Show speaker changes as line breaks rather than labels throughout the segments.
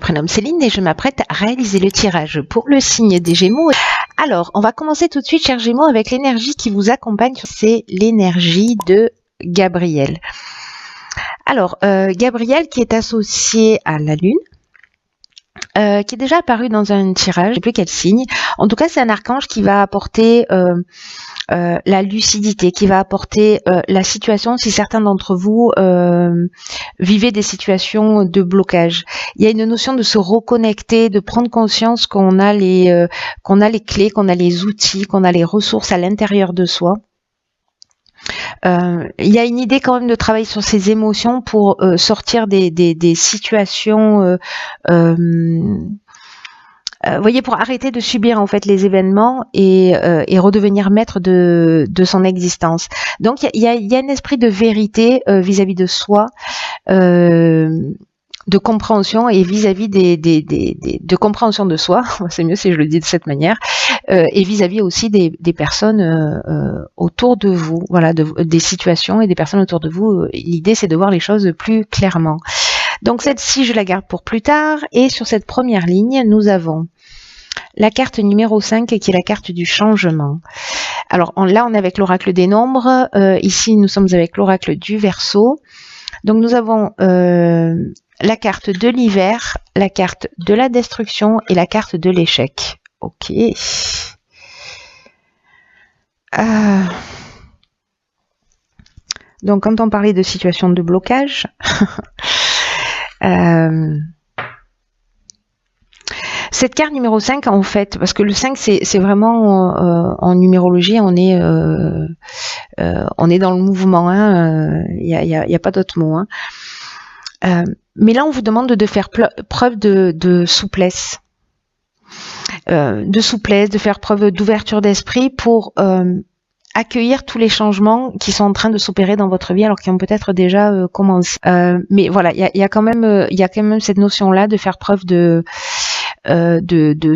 Prénom Céline et je m'apprête à réaliser le tirage pour le signe des Gémeaux. Alors, on va commencer tout de suite, chers Gémeaux, avec l'énergie qui vous accompagne. C'est l'énergie de Gabriel. Alors, Gabriel qui est associé à la Lune, qui est déjà apparu dans un tirage, je ne sais plus quel signe. En tout cas, c'est un archange qui va apporter la lucidité, qui va apporter la situation si certains d'entre vous vivaient des situations de blocage. Il y a une notion de se reconnecter, de prendre conscience qu'on a les clés, qu'on a les outils, qu'on a les ressources à l'intérieur de soi. Il y a une idée quand même de travailler sur ses émotions pour sortir des situations voyez, pour arrêter de subir en fait les événements et redevenir maître de son existence. Donc il y a un esprit de vérité vis-à-vis de soi, de compréhension et vis-à-vis de compréhension de soi. C'est mieux si je le dis de cette manière. Et vis-à-vis aussi des personnes autour de vous. Voilà, des situations et des personnes autour de vous. L'idée c'est de voir les choses plus clairement. Donc celle-ci, je la garde pour plus tard. Et sur cette première ligne, nous avons la carte numéro 5 qui est la carte du changement. Alors là, on est avec l'oracle des nombres. Ici, nous sommes avec l'oracle du Verseau. Donc nous avons la carte de l'hiver, la carte de la destruction et la carte de l'échec. Ok. Donc quand on parlait de situation de blocage... cette carte numéro 5, en fait, parce que le 5, c'est vraiment, en numérologie, on est dans le mouvement, il y a pas d'autre mot. Mais là, on vous demande de faire preuve de souplesse. De faire preuve d'ouverture d'esprit pour accueillir tous les changements qui sont en train de s'opérer dans votre vie alors qu'ils ont peut-être déjà commencé. Mais voilà, il y a quand même cette notion-là de faire preuve de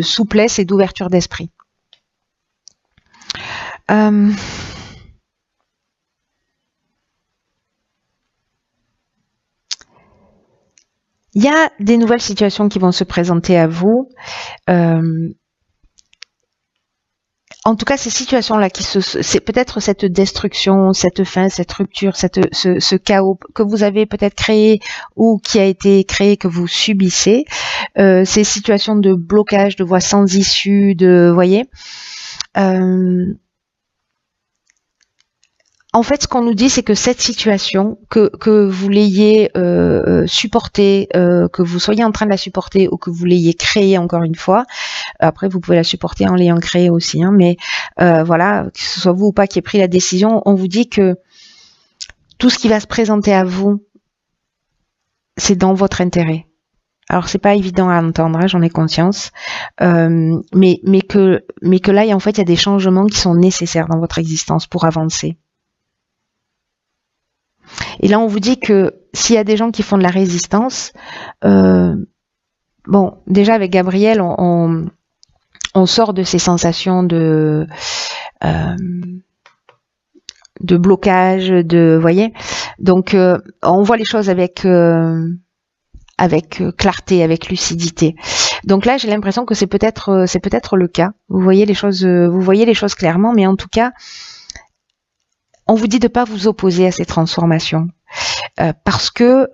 souplesse et d'ouverture d'esprit. Il y a des nouvelles situations qui vont se présenter à vous. En tout cas, ces situations-là, c'est peut-être cette destruction, cette fin, cette rupture, ce chaos que vous avez peut-être créé ou qui a été créé, que vous subissez, ces situations de blocage, de voies sans issue, voyez. En fait, ce qu'on nous dit, c'est que cette situation, que vous l'ayez supportée, que vous soyez en train de la supporter ou que vous l'ayez créée encore une fois, après vous pouvez la supporter en l'ayant créée aussi, mais voilà, que ce soit vous ou pas qui ait pris la décision, on vous dit que tout ce qui va se présenter à vous, c'est dans votre intérêt. Alors c'est pas évident à entendre, j'en ai conscience, mais que là, en fait, il y a des changements qui sont nécessaires dans votre existence pour avancer. Et là, on vous dit que s'il y a des gens qui font de la résistance, bon, déjà avec Gabriel, on sort de ces sensations de blocage, voyez. Donc, on voit les choses avec clarté, avec lucidité. Donc là, j'ai l'impression que c'est peut-être le cas. Vous voyez les choses clairement, mais en tout cas, on vous dit de ne pas vous opposer à ces transformations. Parce que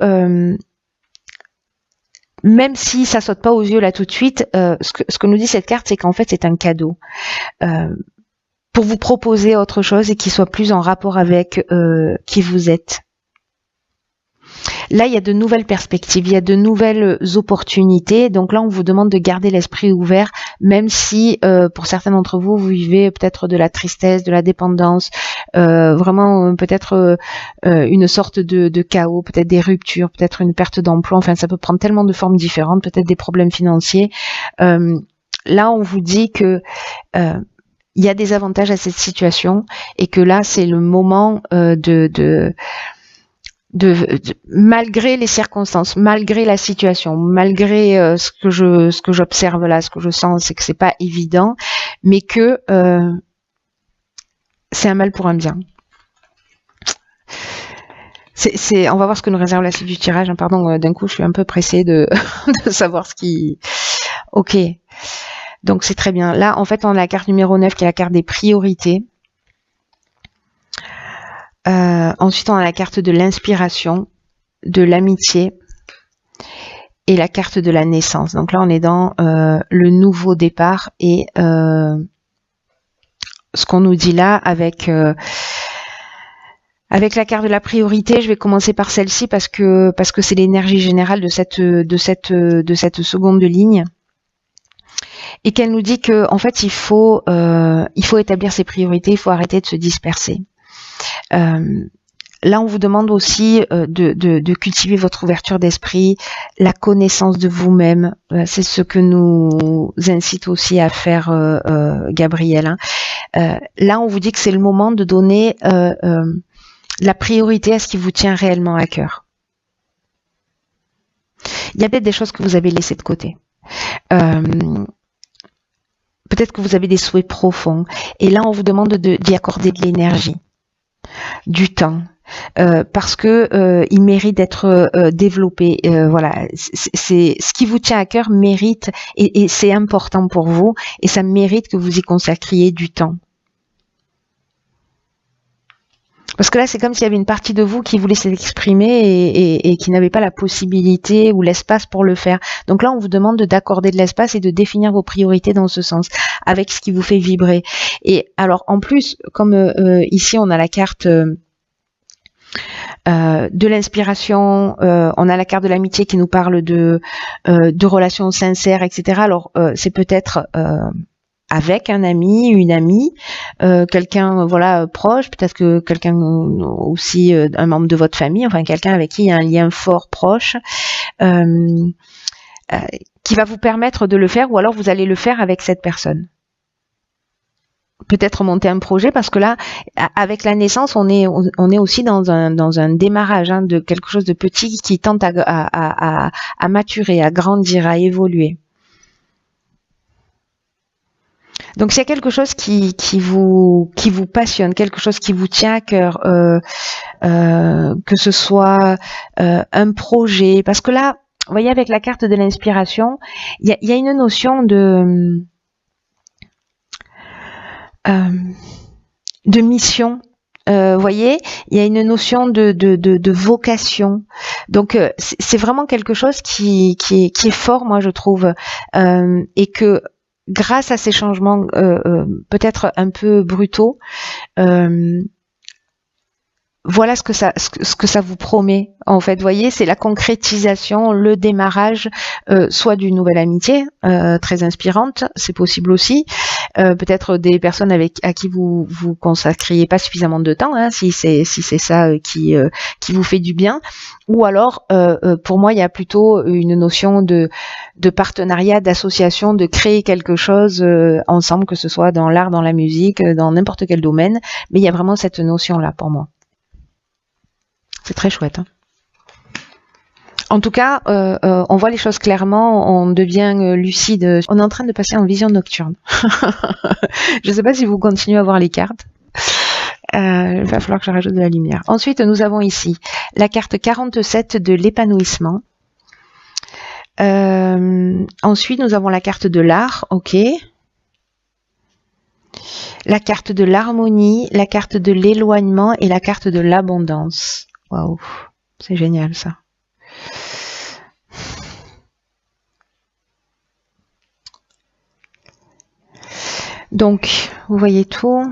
même si ça saute pas aux yeux là tout de suite, ce que nous dit cette carte, c'est qu'en fait c'est un cadeau pour vous proposer autre chose et qui soit plus en rapport avec qui vous êtes. Là, il y a de nouvelles perspectives, il y a de nouvelles opportunités. Donc là, on vous demande de garder l'esprit ouvert, même si pour certains d'entre vous, vous vivez peut-être de la tristesse, de la dépendance, vraiment peut-être une sorte de chaos, peut-être des ruptures, peut-être une perte d'emploi. Enfin, ça peut prendre tellement de formes différentes, peut-être des problèmes financiers. Là, on vous dit que il y a des avantages à cette situation et que là, c'est le moment malgré les circonstances, malgré la situation, malgré ce que j'observe là, ce que je sens, c'est que c'est pas évident, mais que c'est un mal pour un bien. On va voir ce que nous réserve la suite du tirage. Hein. Pardon, d'un coup, je suis un peu pressée de, de savoir ce qui... Ok. Donc, c'est très bien. Là, en fait, on a la carte numéro 9 qui est la carte des priorités. Ensuite, on a la carte de l'inspiration, de l'amitié et la carte de la naissance. Donc là, on est dans le nouveau départ et ce qu'on nous dit là avec la carte de la priorité. Je vais commencer par celle-ci parce que c'est l'énergie générale de cette seconde ligne. Et qu'elle nous dit que en fait il faut établir ses priorités, il faut arrêter de se disperser. Là, on vous demande aussi de cultiver votre ouverture d'esprit, la connaissance de vous-même. C'est ce que nous incite aussi à faire Gabriel. Hein. Là, on vous dit que c'est le moment de donner la priorité à ce qui vous tient réellement à cœur. Il y a peut-être des choses que vous avez laissées de côté. Peut-être que vous avez des souhaits profonds. Et là, on vous demande d'y accorder de l'énergie, du temps. Parce que il mérite d'être développé. Voilà, c'est ce qui vous tient à cœur mérite et c'est important pour vous et ça mérite que vous y consacriez du temps. Parce que là, c'est comme s'il y avait une partie de vous qui voulait s'exprimer et qui n'avait pas la possibilité ou l'espace pour le faire. Donc là, on vous demande d'accorder de l'espace et de définir vos priorités dans ce sens, avec ce qui vous fait vibrer. Et alors, en plus, comme ici, on a la carte de l'inspiration, on a la carte de l'amitié qui nous parle de relations sincères, etc. Alors, c'est peut-être... avec un ami, une amie, quelqu'un voilà proche, peut-être que quelqu'un aussi un membre de votre famille, enfin quelqu'un avec qui il y a un lien fort proche, qui va vous permettre de le faire, ou alors vous allez le faire avec cette personne. Peut-être monter un projet, parce que là, avec la naissance, on est aussi dans un démarrage hein, de quelque chose de petit qui tente à maturer, à grandir, à évoluer. Donc s'il y a quelque chose qui vous passionne, quelque chose qui vous tient à cœur, que ce soit un projet, parce que là, vous voyez avec la carte de l'inspiration, il y a une notion de mission. Vous voyez, il y a une notion de vocation. Donc c'est vraiment quelque chose qui est fort, moi je trouve, et que grâce à ces changements peut-être un peu brutaux, voilà ce que ça vous promet. En fait, vous voyez, c'est la concrétisation, le démarrage, soit d'une nouvelle amitié très inspirante, c'est possible aussi. Peut-être des personnes à qui vous consacriez pas suffisamment de temps, hein, si c'est ça qui vous fait du bien. Ou alors, pour moi, il y a plutôt une notion de partenariat, d'association, de créer quelque chose ensemble, que ce soit dans l'art, dans la musique, dans n'importe quel domaine. Mais il y a vraiment cette notion-là pour moi. C'est très chouette. Hein. En tout cas, on voit les choses clairement, on devient lucide. On est en train de passer en vision nocturne. Je ne sais pas si vous continuez à voir les cartes. Il va falloir que je rajoute de la lumière. Ensuite, nous avons ici la carte 47 de l'épanouissement. Ensuite, nous avons la carte de l'art. Ok. La carte de l'harmonie, la carte de l'éloignement et la carte de l'abondance. Waouh, c'est génial ça. Donc, vous voyez tout.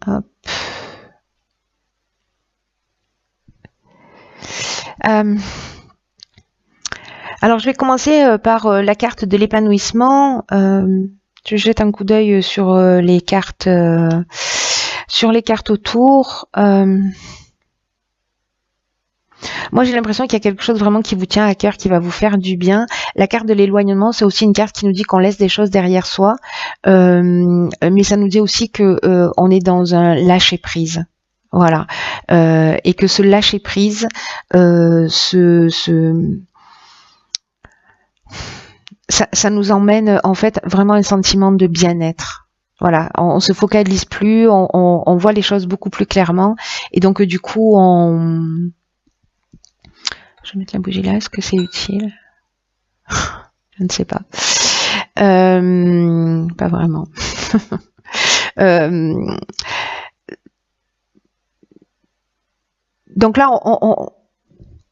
Hop. Alors, je vais commencer par la carte de l'épanouissement. Je jette un coup d'œil sur les cartes autour. Moi, j'ai l'impression qu'il y a quelque chose vraiment qui vous tient à cœur, qui va vous faire du bien. La carte de l'éloignement, c'est aussi une carte qui nous dit qu'on laisse des choses derrière soi, mais ça nous dit aussi que on est dans un lâcher prise. Voilà, et que ce lâcher prise, ça nous emmène en fait vraiment un sentiment de bien-être. Voilà, on se focalise plus, on voit les choses beaucoup plus clairement Et donc du coup, je vais mettre la bougie là, est-ce que c'est utile? Je ne sais pas. Pas vraiment. Donc là,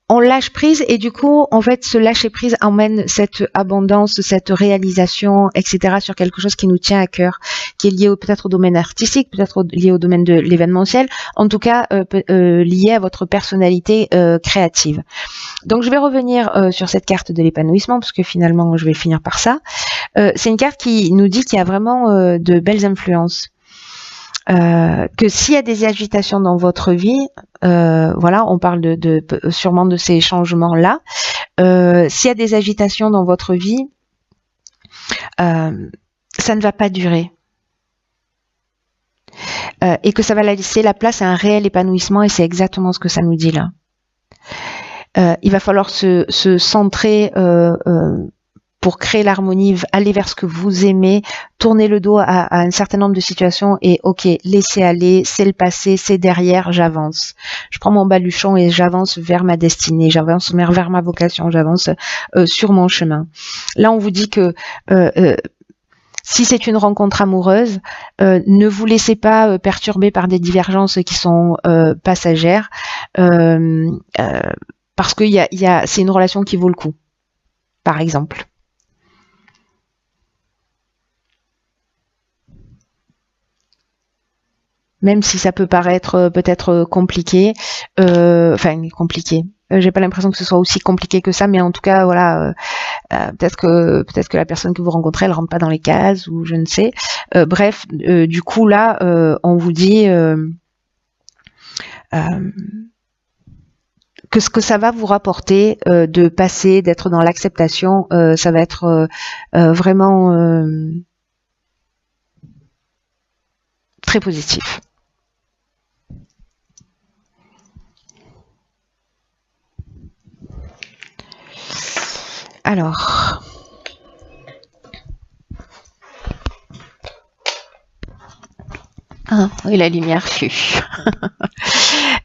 on lâche prise et du coup, en fait, ce lâcher prise emmène cette abondance, cette réalisation, etc. sur quelque chose qui nous tient à cœur, qui est lié peut-être au domaine artistique, peut-être lié au domaine de l'événementiel, en tout cas lié à votre personnalité créative. Donc je vais revenir sur cette carte de l'épanouissement, parce que finalement, je vais finir par ça. C'est une carte qui nous dit qu'il y a vraiment de belles influences. Que s'il y a des agitations dans votre vie, voilà, on parle sûrement de ces changements-là. S'il y a des agitations dans votre vie, ça ne va pas durer. Et que ça va laisser la place à un réel épanouissement, et c'est exactement ce que ça nous dit là. Il va falloir se centrer pour créer l'harmonie, aller vers ce que vous aimez, tourner le dos à un certain nombre de situations et ok, laissez aller, c'est le passé, c'est derrière, j'avance. Je prends mon baluchon et j'avance vers ma destinée, j'avance vers ma vocation, j'avance sur mon chemin. Là, on vous dit que si c'est une rencontre amoureuse, ne vous laissez pas perturber par des divergences qui sont passagères, parce que c'est une relation qui vaut le coup, par exemple. Même si ça peut paraître peut-être compliqué, compliqué. J'ai pas l'impression que ce soit aussi compliqué que ça, mais en tout cas, voilà, peut-être que la personne que vous rencontrez, elle rentre pas dans les cases ou je ne sais. Bref, du coup là, on vous dit que ce que ça va vous rapporter de passer, d'être dans l'acceptation, ça va être vraiment très positif. Alors, oui, la lumière fut.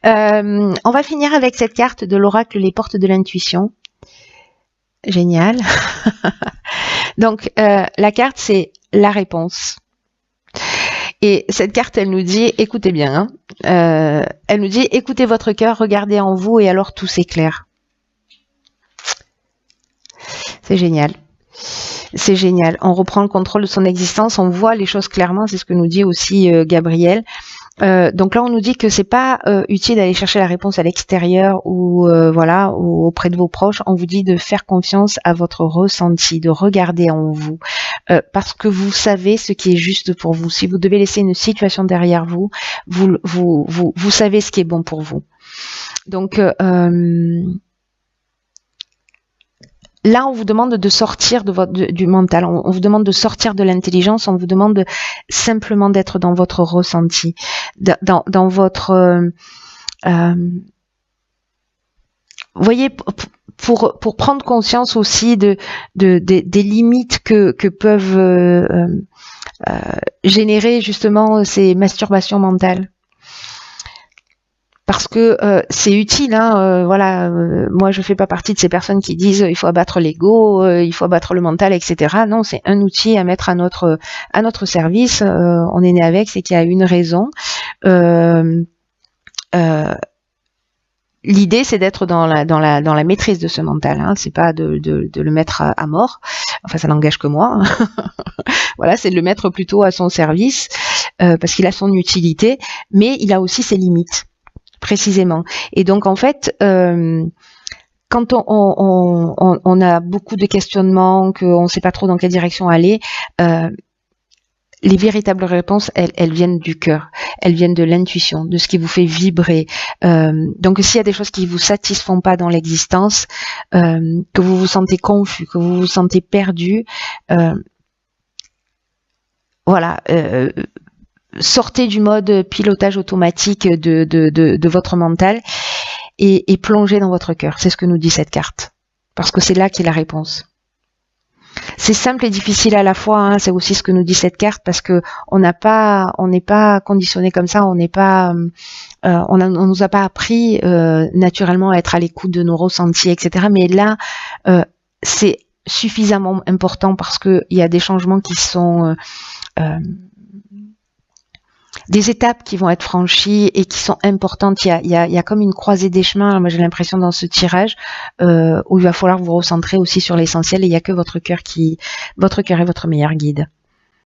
On va finir avec cette carte de l'oracle Les Portes de l'Intuition. Génial. Donc, la carte, c'est la réponse. Et cette carte, elle nous dit, écoutez bien, elle nous dit, écoutez votre cœur, regardez en vous et alors tout s'éclaire. C'est génial. C'est génial. On reprend le contrôle de son existence, on voit les choses clairement, c'est ce que nous dit aussi Gabriel. Donc là, on nous dit que c'est pas utile d'aller chercher la réponse à l'extérieur ou voilà, ou auprès de vos proches. On vous dit de faire confiance à votre ressenti, de regarder en vous, parce que vous savez ce qui est juste pour vous. Si vous devez laisser une situation derrière vous, vous savez ce qui est bon pour vous. Donc là, on vous demande de sortir du mental, on vous demande de sortir de l'intelligence, on vous demande simplement d'être dans votre ressenti, dans votre... vous voyez, pour prendre conscience aussi des limites que peuvent générer justement ces masturbations mentales. Parce que c'est utile, hein, voilà. Moi, je fais pas partie de ces personnes qui disent il faut abattre l'ego, il faut abattre le mental, etc. Non, c'est un outil à mettre à notre service. On est né avec, c'est qu'il y a une raison. L'idée, c'est d'être dans la maîtrise de ce mental. Hein. C'est pas de le mettre à mort. Enfin, ça n'engage que moi. Voilà, c'est de le mettre plutôt à son service parce qu'il a son utilité, mais il a aussi ses limites. Précisément. Et donc en fait, quand on a beaucoup de questionnements, qu'on ne sait pas trop dans quelle direction aller, les véritables réponses, elles viennent du cœur, elles viennent de l'intuition, de ce qui vous fait vibrer. Donc s'il y a des choses qui vous satisfont pas dans l'existence, que vous vous sentez confus, que vous vous sentez perdu, voilà. Sortez du mode pilotage automatique de votre mental et plongez dans votre cœur. C'est ce que nous dit cette carte. Parce que c'est là qu'est la réponse. c'est simple et difficile à la fois, hein. C'est aussi ce que nous dit cette carte, parce que on n'est pas conditionné comme ça, on nous a pas appris naturellement à être à l'écoute de nos ressentis, etc. Mais là, c'est suffisamment important parce que il y a des changements qui sont des étapes qui vont être franchies et qui sont importantes. Il y a comme une croisée des chemins. Moi, j'ai l'impression dans ce tirage où il va falloir vous recentrer aussi sur l'essentiel. Et il y a que votre cœur est votre meilleur guide.